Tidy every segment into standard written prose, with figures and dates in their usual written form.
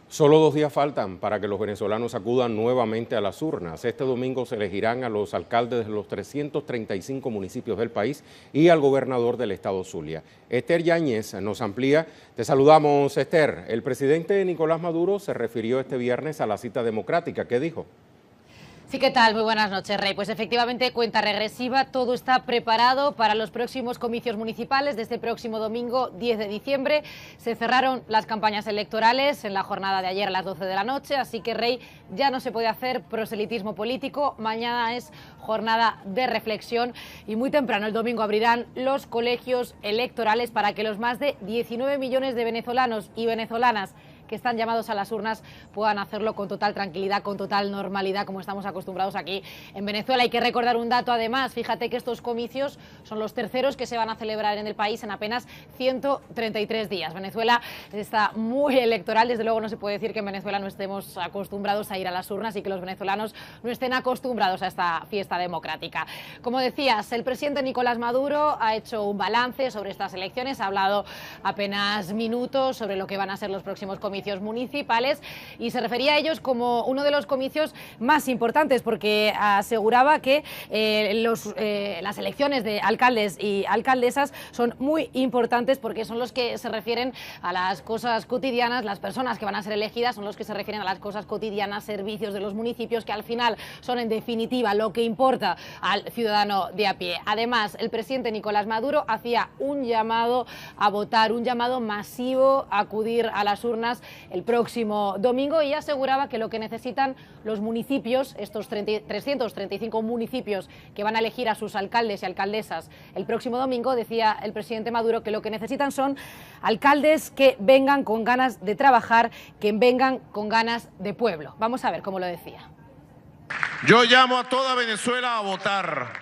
Solo 2 días faltan para que los venezolanos acudan nuevamente a las urnas. Este domingo se elegirán a los alcaldes de los 335 municipios del país y al gobernador del estado Zulia. Esther Yáñez nos amplía. Te saludamos, Esther. El presidente Nicolás Maduro se refirió este viernes a la cita democrática. ¿Qué dijo? Sí, ¿qué tal? Muy buenas noches, Rey. Pues efectivamente, cuenta regresiva, todo está preparado para los próximos comicios municipales de este próximo domingo 10 de diciembre. Se cerraron las campañas electorales en la jornada de ayer a las 12 de la noche, así que, Rey, ya no se puede hacer proselitismo político. Mañana es jornada de reflexión y muy temprano el domingo abrirán los colegios electorales para que los más de 19 millones de venezolanos y venezolanas que están llamados a las urnas puedan hacerlo con total tranquilidad, con total normalidad, como estamos acostumbrados aquí en Venezuela. Hay que recordar un dato además, fíjate que estos comicios son los terceros que se van a celebrar en el país en apenas 133 días. Venezuela está muy electoral, desde luego no se puede decir que en Venezuela no estemos acostumbrados a ir a las urnas y que los venezolanos no estén acostumbrados a esta fiesta democrática. Como decías, el presidente Nicolás Maduro ha hecho un balance sobre estas elecciones, ha hablado apenas minutos sobre lo que van a ser los próximos comicios municipales y se refería a ellos como uno de los comicios más importantes porque aseguraba que las elecciones de alcaldes y alcaldesas son muy importantes porque son los que se refieren a las cosas cotidianas, las personas que van a ser elegidas son los que se refieren a las cosas cotidianas, servicios de los municipios que al final son en definitiva lo que importa al ciudadano de a pie. Además, el presidente Nicolás Maduro hacía un llamado a votar, un llamado masivo a acudir a las urnas el próximo domingo y aseguraba que lo que necesitan los municipios, estos 335 municipios que van a elegir a sus alcaldes y alcaldesas el próximo domingo, decía el presidente Maduro que lo que necesitan son alcaldes que vengan con ganas de trabajar, que vengan con ganas de pueblo. Vamos a ver cómo lo decía. Yo llamo a toda Venezuela a votar,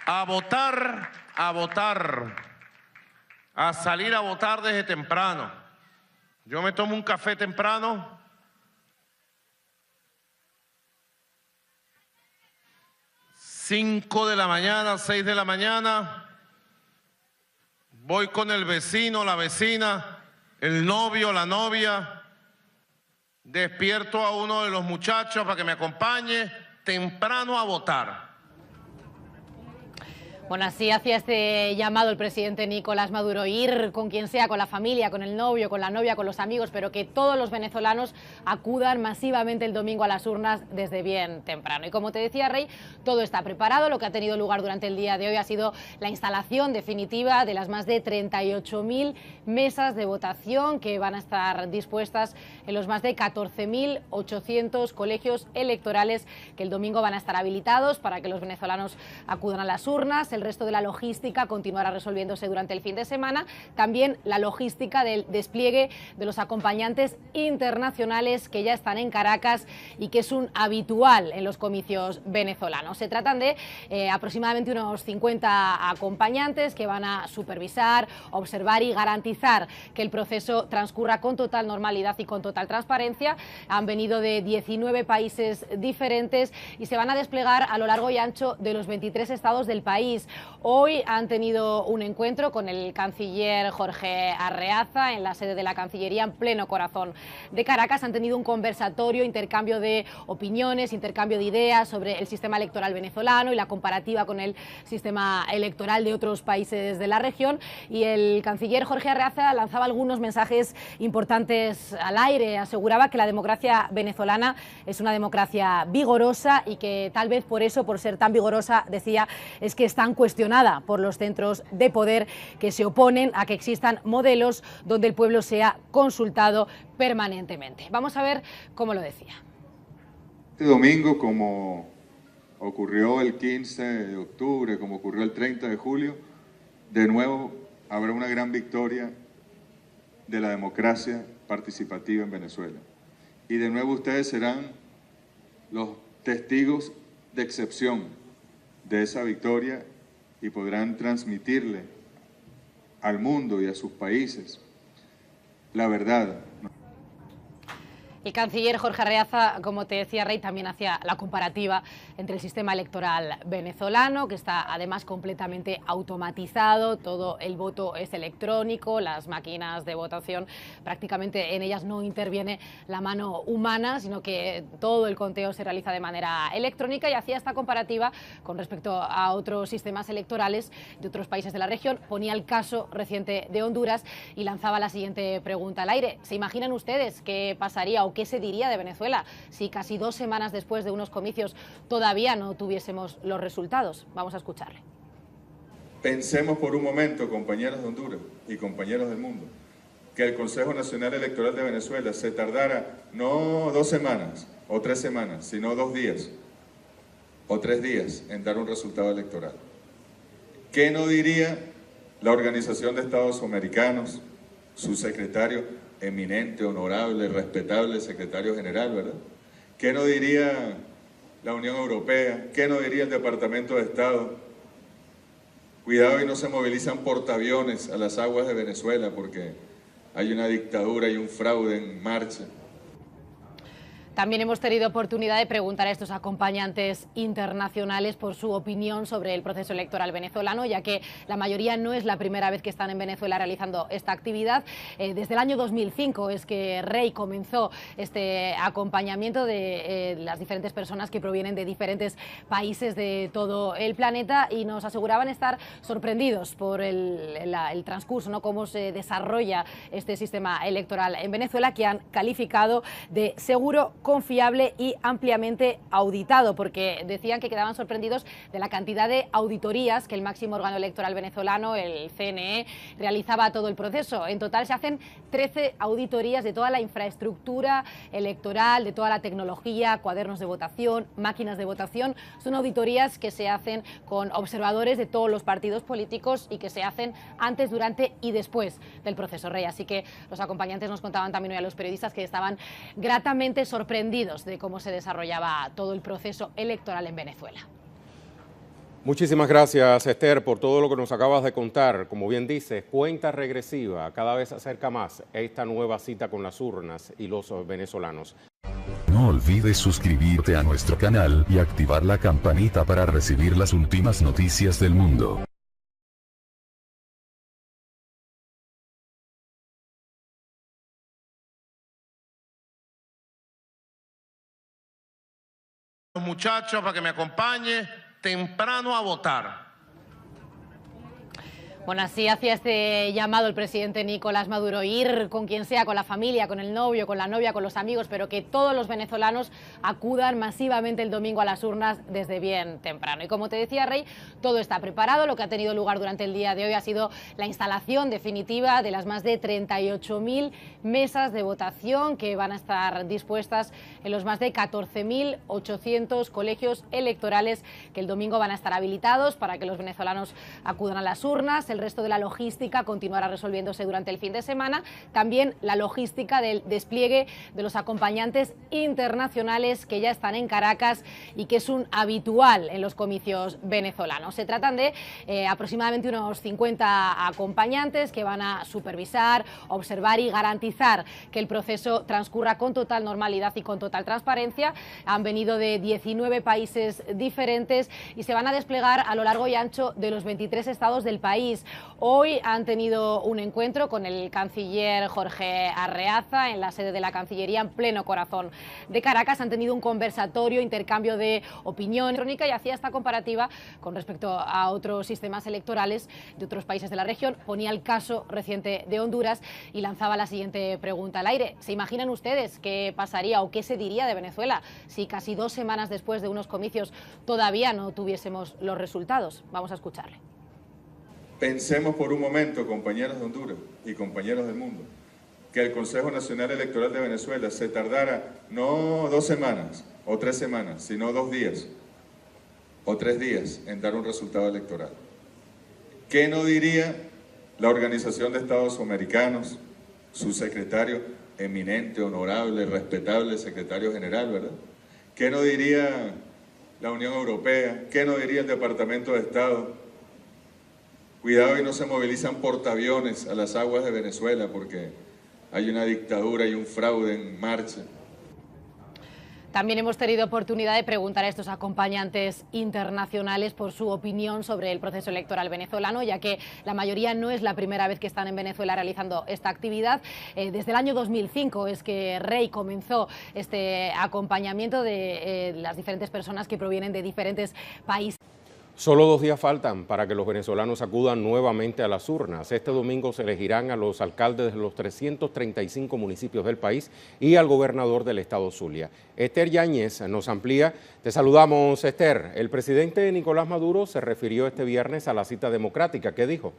a votar, a votar, a salir a votar desde temprano. Yo me tomo un café temprano, 5 de la mañana, 6 de la mañana, voy con el vecino, la vecina, el novio, la novia, despierto a uno de los muchachos para que me acompañe temprano a votar. Bueno, así hacía este llamado el presidente Nicolás Maduro, ir con quien sea, con la familia, con el novio, con la novia, con los amigos, pero que todos los venezolanos acudan masivamente el domingo a las urnas desde bien temprano. Y como te decía, Rey, todo está preparado. Lo que ha tenido lugar durante el día de hoy ha sido la instalación definitiva de las más de 38.000 mesas de votación que van a estar dispuestas en los más de 14.800 colegios electorales que el domingo van a estar habilitados para que los venezolanos acudan a las urnas. El resto de la logística continuará resolviéndose durante el fin de semana. También la logística del despliegue de los acompañantes internacionales que ya están en Caracas y que es un habitual en los comicios venezolanos. Se tratan de aproximadamente unos 50 acompañantes que van a supervisar, observar y garantizar que el proceso transcurra con total normalidad y con total transparencia. Han venido de 19 países diferentes y se van a desplegar a lo largo y ancho de los 23 estados del país. Hoy han tenido un encuentro con el canciller Jorge Arreaza en la sede de la Cancillería en pleno corazón de Caracas. Han tenido un conversatorio, intercambio de opiniones, intercambio de ideas sobre el sistema electoral venezolano y la comparativa con el sistema electoral de otros países de la región. Y el canciller Jorge Arreaza lanzaba algunos mensajes importantes al aire. Aseguraba que la democracia venezolana es una democracia vigorosa y que tal vez por eso, por ser tan vigorosa, decía, es que están cuestionada por los centros de poder que se oponen a que existan modelos donde el pueblo sea consultado permanentemente. Vamos a ver cómo lo decía. Este domingo, como ocurrió el 15 de octubre, como ocurrió el 30 de julio, de nuevo habrá una gran victoria de la democracia participativa en Venezuela. Y de nuevo ustedes serán los testigos de excepción de esa victoria y podrán transmitirle al mundo y a sus países la verdad. El canciller Jorge Arreaza, como te decía Rey, también hacía la comparativa entre el sistema electoral venezolano, que está además completamente automatizado, todo el voto es electrónico, las máquinas de votación prácticamente en ellas no interviene la mano humana, sino que todo el conteo se realiza de manera electrónica, y hacía esta comparativa con respecto a otros sistemas electorales de otros países de la región. Ponía el caso reciente de Honduras y lanzaba la siguiente pregunta al aire. ¿Se imaginan ustedes qué pasaría o qué se diría de Venezuela si casi 2 semanas después de unos comicios todavía no tuviésemos los resultados? Vamos a escucharle. Pensemos por un momento, compañeros de Honduras y compañeros del mundo, que el Consejo Nacional Electoral de Venezuela se tardara no 2 semanas o 3 semanas, sino 2 días o 3 días en dar un resultado electoral. ¿Qué no diría la Organización de Estados Americanos, su secretario, eminente, honorable, respetable secretario general, ¿verdad? ¿Qué no diría la Unión Europea? ¿Qué no diría el Departamento de Estado? Cuidado y no se movilizan portaaviones a las aguas de Venezuela porque hay una dictadura y un fraude en marcha. También hemos tenido oportunidad de preguntar a estos acompañantes internacionales por su opinión sobre el proceso electoral venezolano, ya que la mayoría no es la primera vez que están en Venezuela realizando esta actividad. Desde el año 2005 es que Rey comenzó este acompañamiento de las diferentes personas que provienen de diferentes países de todo el planeta, y nos aseguraban estar sorprendidos por el transcurso, ¿no? Cómo se desarrolla este sistema electoral en Venezuela, que han calificado de seguro, confiable y ampliamente auditado, porque decían que quedaban sorprendidos de la cantidad de auditorías que el máximo órgano electoral venezolano, el CNE, realizaba a todo el proceso. En total se hacen 13 auditorías de toda la infraestructura electoral, de toda la tecnología, cuadernos de votación, máquinas de votación. Son auditorías que se hacen con observadores de todos los partidos políticos y que se hacen antes, durante y después del proceso, Rey. Así que los acompañantes nos contaban también hoy a los periodistas que estaban gratamente sorprendidos de cómo se desarrollaba todo el proceso electoral en Venezuela. Muchísimas gracias, Esther, por todo lo que nos acabas de contar. Como bien dices, cuenta regresiva, cada vez se acerca más esta nueva cita con las urnas y los venezolanos. No olvides suscribirte a nuestro canal y activar la campanita para recibir las últimas noticias del mundo. Los muchachos para que me acompañe temprano a votar. Bueno, así hacía este llamado el presidente Nicolás Maduro: ir con quien sea, con la familia, con el novio, con la novia, con los amigos, pero que todos los venezolanos acudan masivamente el domingo a las urnas desde bien temprano. Y como te decía, Rey, todo está preparado. Lo que ha tenido lugar durante el día de hoy ha sido la instalación definitiva de las más de 38.000 mesas de votación que van a estar dispuestas en los más de 14.800 colegios electorales que el domingo van a estar habilitados para que los venezolanos acudan a las urnas. El resto de la logística continuará resolviéndose durante el fin de semana. También la logística del despliegue de los acompañantes internacionales que ya están en Caracas y que es un habitual en los comicios venezolanos. Se tratan de aproximadamente unos 50 acompañantes que van a supervisar, observar y garantizar que el proceso transcurra con total normalidad y con total transparencia. Han venido de 19 países diferentes y se van a desplegar a lo largo y ancho de los 23 estados del país. Hoy han tenido un encuentro con el canciller Jorge Arreaza en la sede de la Cancillería en pleno corazón de Caracas. Han tenido un conversatorio, intercambio de opinión electrónica, y hacía esta comparativa con respecto a otros sistemas electorales de otros países de la región. Ponía el caso reciente de Honduras y lanzaba la siguiente pregunta al aire. ¿Se imaginan ustedes qué pasaría o qué se diría de Venezuela si casi 2 semanas después de unos comicios todavía no tuviésemos los resultados? Vamos a escucharle. Pensemos por un momento, compañeros de Honduras y compañeros del mundo, que el Consejo Nacional Electoral de Venezuela se tardara no 2 semanas o 3 semanas, sino 2 días o 3 días en dar un resultado electoral. ¿Qué no diría la Organización de Estados Americanos, su secretario, eminente, honorable, respetable secretario general, ¿verdad? ¿Qué no diría la Unión Europea? ¿Qué no diría el Departamento de Estado? Cuidado y no se movilizan portaaviones a las aguas de Venezuela porque hay una dictadura y un fraude en marcha. También hemos tenido oportunidad de preguntar a estos acompañantes internacionales por su opinión sobre el proceso electoral venezolano, ya que la mayoría no es la primera vez que están en Venezuela realizando esta actividad. Desde el año 2005 es que Rey comenzó este acompañamiento de las diferentes personas que provienen de diferentes países. Solo 2 días faltan para que los venezolanos acudan nuevamente a las urnas. Este domingo se elegirán a los alcaldes de los 335 municipios del país y al gobernador del estado Zulia. Esther Yáñez nos amplía. Te saludamos, Esther. El presidente Nicolás Maduro se refirió este viernes a la cita democrática. ¿Qué dijo?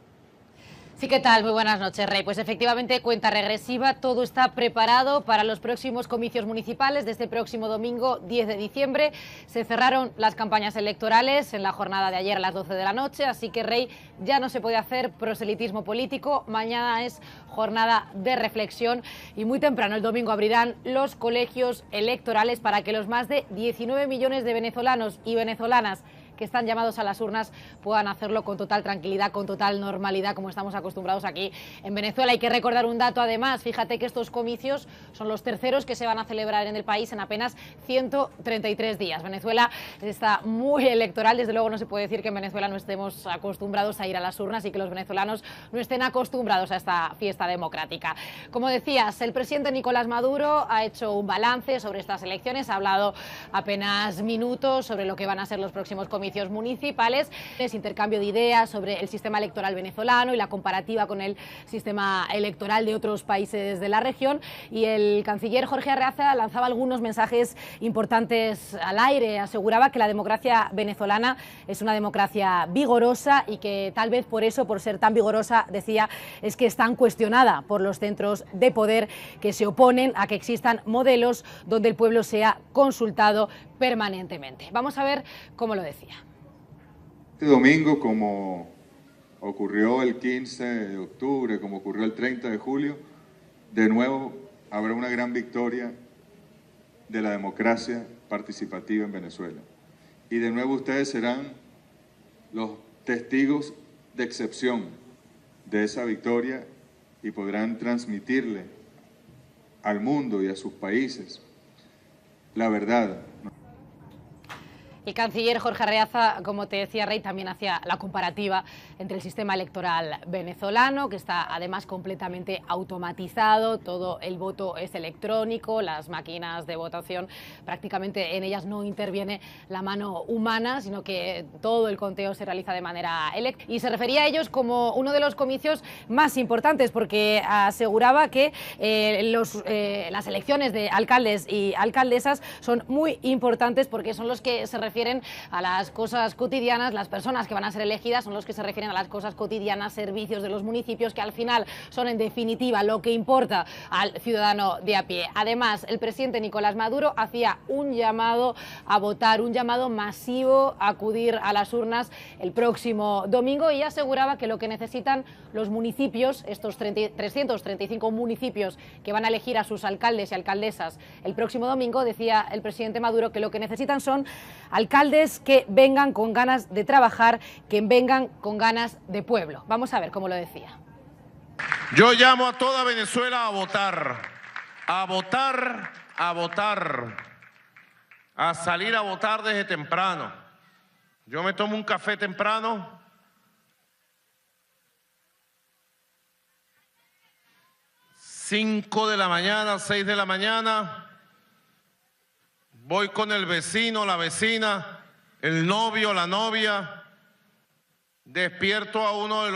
Sí, ¿qué tal? Muy buenas noches, Rey. Pues efectivamente, cuenta regresiva, todo está preparado para los próximos comicios municipales de este próximo domingo 10 de diciembre. Se cerraron las campañas electorales en la jornada de ayer a las 12 de la noche, así que, Rey, ya no se puede hacer proselitismo político. Mañana es jornada de reflexión y muy temprano el domingo abrirán los colegios electorales para que los más de 19 millones de venezolanos y venezolanas que están llamados a las urnas puedan hacerlo con total tranquilidad, con total normalidad, como estamos acostumbrados aquí en Venezuela. Hay que recordar un dato además, fíjate que estos comicios son los terceros que se van a celebrar en el país en apenas 133 días. Venezuela está muy electoral, desde luego no se puede decir que en Venezuela no estemos acostumbrados a ir a las urnas y que los venezolanos no estén acostumbrados a esta fiesta democrática. Como decías, el presidente Nicolás Maduro ha hecho un balance sobre estas elecciones, ha hablado apenas minutos sobre lo que van a ser los próximos comicios municipales, intercambio de ideas sobre el sistema electoral venezolano y la comparativa con el sistema electoral de otros países de la región, y el canciller Jorge Arreaza lanzaba algunos mensajes importantes al aire. Aseguraba que la democracia venezolana es una democracia vigorosa y que tal vez por eso, por ser tan vigorosa, decía, es que es tan cuestionada por los centros de poder que se oponen a que existan modelos donde el pueblo sea consultado permanentemente. Vamos a ver cómo lo decía. Este domingo, como ocurrió el 15 de octubre, como ocurrió el 30 de julio, de nuevo habrá una gran victoria de la democracia participativa en Venezuela. Y de nuevo ustedes serán los testigos de excepción de esa victoria y podrán transmitirle al mundo y a sus países la verdad. El canciller Jorge Arreaza, como te decía, Rey, también hacía la comparativa entre el sistema electoral venezolano, que está además completamente automatizado, todo el voto es electrónico, las máquinas de votación prácticamente en ellas no interviene la mano humana, sino que todo el conteo se realiza de manera electrónica. Y se refería a ellos como uno de los comicios más importantes, porque aseguraba que las elecciones de alcaldes y alcaldesas son muy importantes porque son los que se refieren a las cosas cotidianas. Las personas que van a ser elegidas son los que se refieren a las cosas cotidianas, servicios de los municipios, que al final son en definitiva lo que importa al ciudadano de a pie. Además, el presidente Nicolás Maduro hacía un llamado a votar, un llamado masivo a acudir a las urnas el próximo domingo, y aseguraba que lo que necesitan los municipios, estos 335 municipios que van a elegir a sus alcaldes y alcaldesas el próximo domingo, decía el presidente Maduro que lo que necesitan son alcaldes que vengan con ganas de trabajar, que vengan con ganas de pueblo. Vamos a ver cómo lo decía. Yo llamo a toda Venezuela a votar, a votar, a votar, a salir a votar desde temprano. Yo me tomo un café temprano, 5 de la mañana, 6 de la mañana, voy con el vecino, la vecina, el novio, la novia, despierto a uno de los